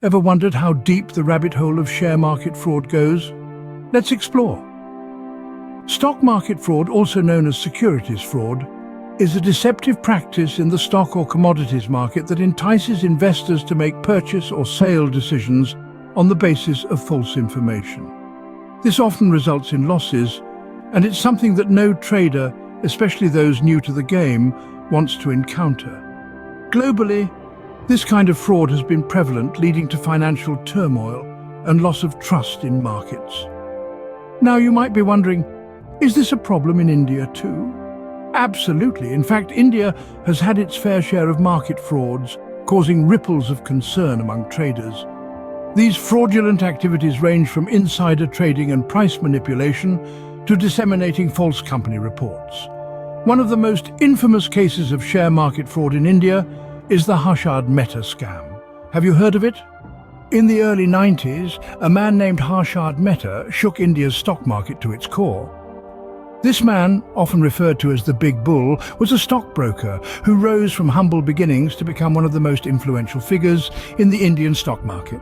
Ever wondered how deep the rabbit hole of share market fraud goes? Let's explore. Stock market fraud, also known as securities fraud, is a deceptive practice in the stock or commodities market that entices investors to make purchase or sale decisions on the basis of false information. This often results in losses, and it's something that no trader, especially those new to the game, wants to encounter. Globally, this kind of fraud has been prevalent, leading to financial turmoil and loss of trust in markets. Now you might be wondering, is this a problem in India too? Absolutely. In fact, India has had its fair share of market frauds, causing ripples of concern among traders. These fraudulent activities range from insider trading and price manipulation to disseminating false company reports. One of the most infamous cases of share market fraud in India is the Harshad Mehta scam. Have you heard of it? In the early 90s, a man named Harshad Mehta shook India's stock market to its core. This man, often referred to as the Big Bull, was a stockbroker who rose from humble beginnings to become one of the most influential figures in the Indian stock market.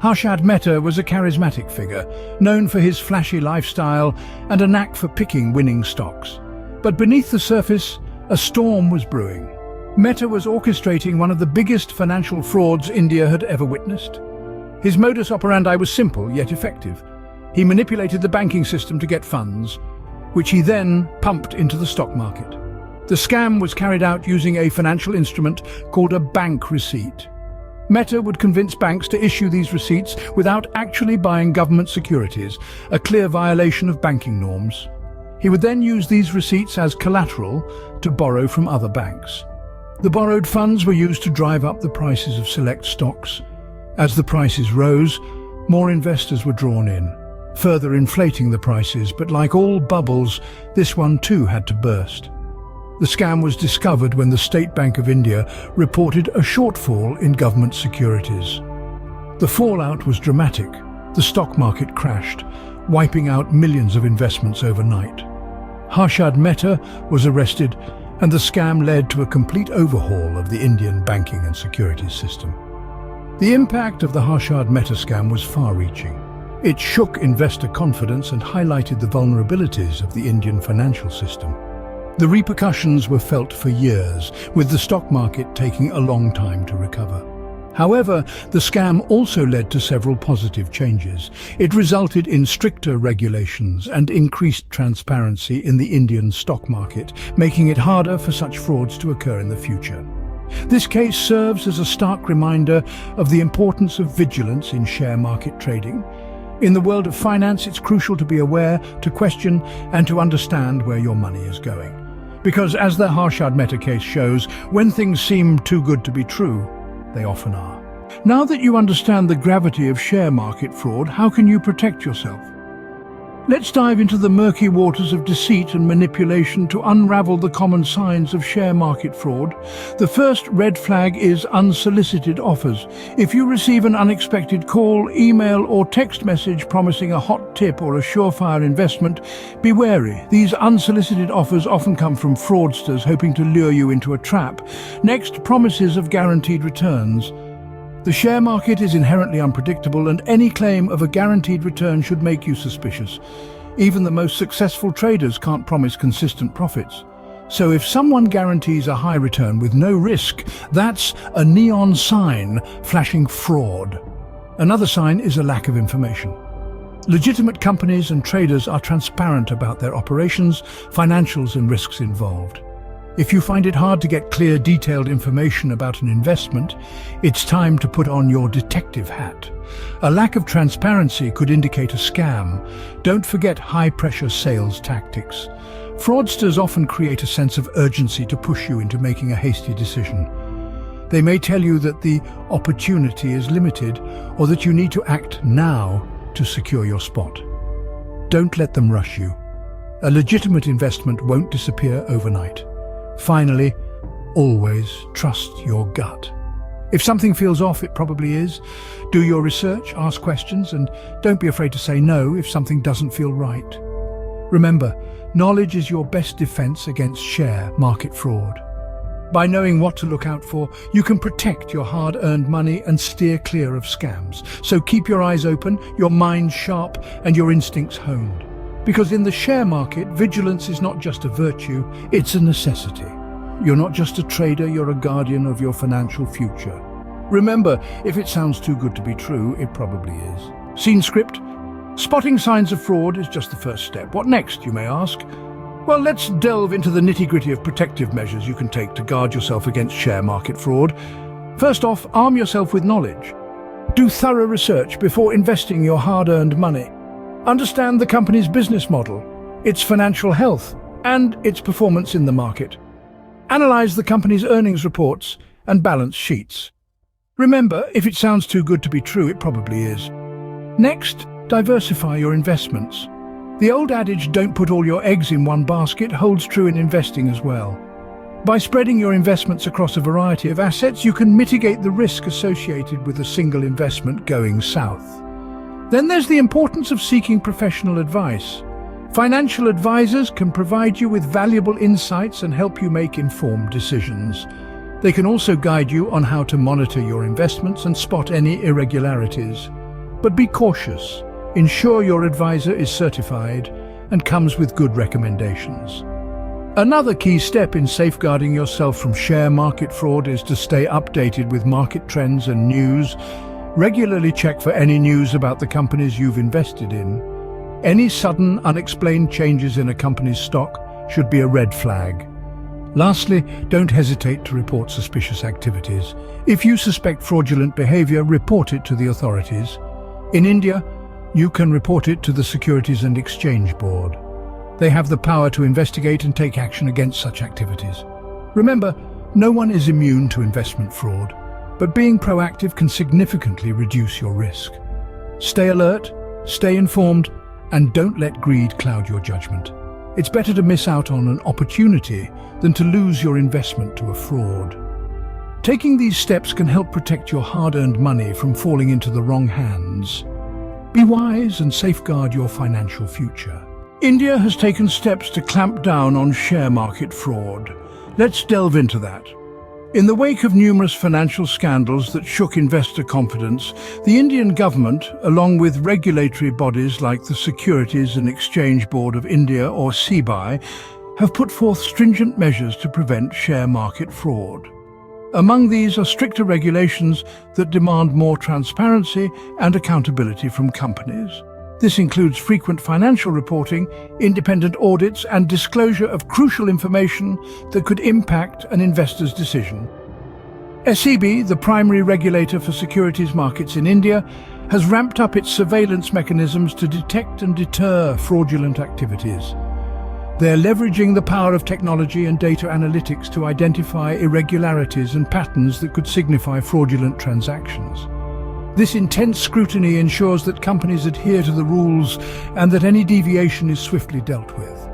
Harshad Mehta was a charismatic figure, known for his flashy lifestyle and a knack for picking winning stocks. But beneath the surface, a storm was brewing. Mehta was orchestrating one of the biggest financial frauds India had ever witnessed. His modus operandi was simple yet effective. He manipulated the banking system to get funds, which he then pumped into the stock market. The scam was carried out using a financial instrument called a bank receipt. Mehta would convince banks to issue these receipts without actually buying government securities, a clear violation of banking norms. He would then use these receipts as collateral to borrow from other banks. The borrowed funds were used to drive up the prices of select stocks. As the prices rose, more investors were drawn in, further inflating the prices, but like all bubbles, this one too had to burst. The scam was discovered when the State Bank of India reported a shortfall in government securities. The fallout was dramatic. The stock market crashed, wiping out millions of investments overnight. Harshad Mehta was arrested, and the scam led to a complete overhaul of the Indian banking and securities system. The impact of the Harshad Mehta scam was far-reaching. It shook investor confidence and highlighted the vulnerabilities of the Indian financial system. The repercussions were felt for years, with the stock market taking a long time to recover. However, the scam also led to several positive changes. It resulted in stricter regulations and increased transparency in the Indian stock market, making it harder for such frauds to occur in the future. This case serves as a stark reminder of the importance of vigilance in share market trading. In the world of finance, it's crucial to be aware, to question, and to understand where your money is going. Because as the Harshad Mehta case shows, when things seem too good to be true, they often are. Now that you understand the gravity of share market fraud, how can you protect yourself? Let's dive into the murky waters of deceit and manipulation to unravel the common signs of share market fraud. The first red flag is unsolicited offers. If you receive an unexpected call, email, or text message promising a hot tip or a surefire investment, be wary. These unsolicited offers often come from fraudsters hoping to lure you into a trap. Next, promises of guaranteed returns. The share market is inherently unpredictable, and any claim of a guaranteed return should make you suspicious. Even the most successful traders can't promise consistent profits. So if someone guarantees a high return with no risk, that's a neon sign flashing fraud. Another sign is a lack of information. Legitimate companies and traders are transparent about their operations, financials, and risks involved. If you find it hard to get clear, detailed information about an investment, it's time to put on your detective hat. A lack of transparency could indicate a scam. Don't forget high-pressure sales tactics. Fraudsters often create a sense of urgency to push you into making a hasty decision. They may tell you that the opportunity is limited or that you need to act now to secure your spot. Don't let them rush you. A legitimate investment won't disappear overnight. Finally, always trust your gut. If something feels off, it probably is. Do your research, ask questions, and don't be afraid to say no if something doesn't feel right. Remember, knowledge is your best defense against share market fraud. By knowing what to look out for, you can protect your hard-earned money and steer clear of scams. So keep your eyes open, your mind sharp, and your instincts honed. Because in the share market, vigilance is not just a virtue, it's a necessity. You're not just a trader, you're a guardian of your financial future. Remember, if it sounds too good to be true, it probably is. Scene script. Spotting signs of fraud is just the first step. What next, you may ask? Well, let's delve into the nitty-gritty of protective measures you can take to guard yourself against share market fraud. First off, arm yourself with knowledge. Do thorough research before investing your hard-earned money. Understand the company's business model, its financial health, and its performance in the market. Analyze the company's earnings reports and balance sheets. Remember, if it sounds too good to be true, it probably is. Next, diversify your investments. The old adage, "Don't put all your eggs in one basket," holds true in investing as well. By spreading your investments across a variety of assets, you can mitigate the risk associated with a single investment going south. Then there's the importance of seeking professional advice. Financial advisors can provide you with valuable insights and help you make informed decisions. They can also guide you on how to monitor your investments and spot any irregularities. But be cautious. Ensure your advisor is certified and comes with good recommendations. Another key step in safeguarding yourself from share market fraud is to stay updated with market trends and news. Regularly check for any news about the companies you've invested in. Any sudden, unexplained changes in a company's stock should be a red flag. Lastly, don't hesitate to report suspicious activities. If you suspect fraudulent behavior, report it to the authorities. In India, you can report it to the Securities and Exchange Board. They have the power to investigate and take action against such activities. Remember, no one is immune to investment fraud, but being proactive can significantly reduce your risk. Stay alert, stay informed, and don't let greed cloud your judgment. It's better to miss out on an opportunity than to lose your investment to a fraud. Taking these steps can help protect your hard-earned money from falling into the wrong hands. Be wise and safeguard your financial future. India has taken steps to clamp down on share market fraud. Let's delve into that. In the wake of numerous financial scandals that shook investor confidence, the Indian government, along with regulatory bodies like the Securities and Exchange Board of India or SEBI, have put forth stringent measures to prevent share market fraud. Among these are stricter regulations that demand more transparency and accountability from companies. This includes frequent financial reporting, independent audits, and disclosure of crucial information that could impact an investor's decision. SEBI, the primary regulator for securities markets in India, has ramped up its surveillance mechanisms to detect and deter fraudulent activities. They're leveraging the power of technology and data analytics to identify irregularities and patterns that could signify fraudulent transactions. This intense scrutiny ensures that companies adhere to the rules and that any deviation is swiftly dealt with.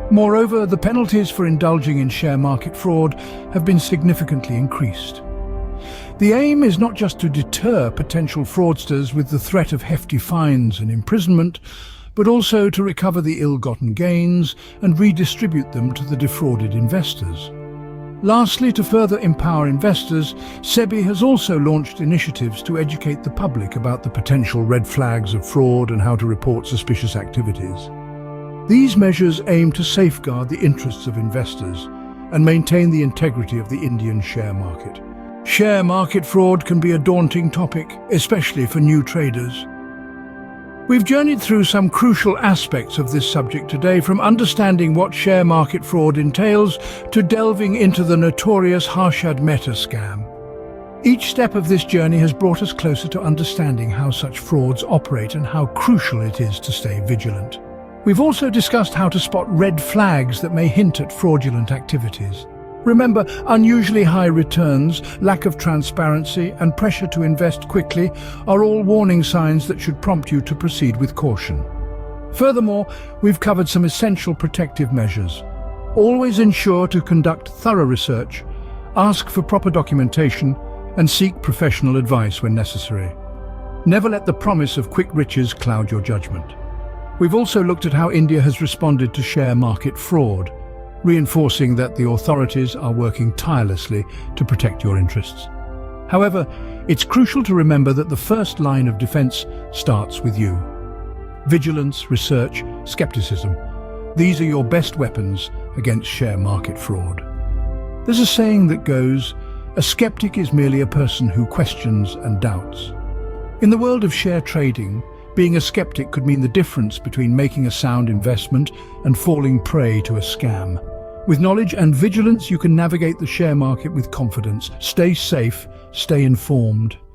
Moreover, the penalties for indulging in share market fraud have been significantly increased. The aim is not just to deter potential fraudsters with the threat of hefty fines and imprisonment, but also to recover the ill-gotten gains and redistribute them to the defrauded investors. Lastly, to further empower investors, SEBI has also launched initiatives to educate the public about the potential red flags of fraud and how to report suspicious activities. These measures aim to safeguard the interests of investors and maintain the integrity of the Indian share market. Share market fraud can be a daunting topic, especially for new traders. We've journeyed through some crucial aspects of this subject today, from understanding what share market fraud entails to delving into the notorious Harshad Mehta scam. Each step of this journey has brought us closer to understanding how such frauds operate and how crucial it is to stay vigilant. We've also discussed how to spot red flags that may hint at fraudulent activities. Remember, unusually high returns, lack of transparency, and pressure to invest quickly are all warning signs that should prompt you to proceed with caution. Furthermore, we've covered some essential protective measures. Always ensure to conduct thorough research, ask for proper documentation, and seek professional advice when necessary. Never let the promise of quick riches cloud your judgment. We've also looked at how India has responded to share market fraud. reinforcing that the authorities are working tirelessly to protect your interests. However, it's crucial to remember that the first line of defense starts with you. Vigilance, research, skepticism. These are your best weapons against share market fraud. There's a saying that goes, "A skeptic is merely a person who questions and doubts." In the world of share trading, being a skeptic could mean the difference between making a sound investment and falling prey to a scam. With knowledge and vigilance, you can navigate the share market with confidence. Stay safe, stay informed.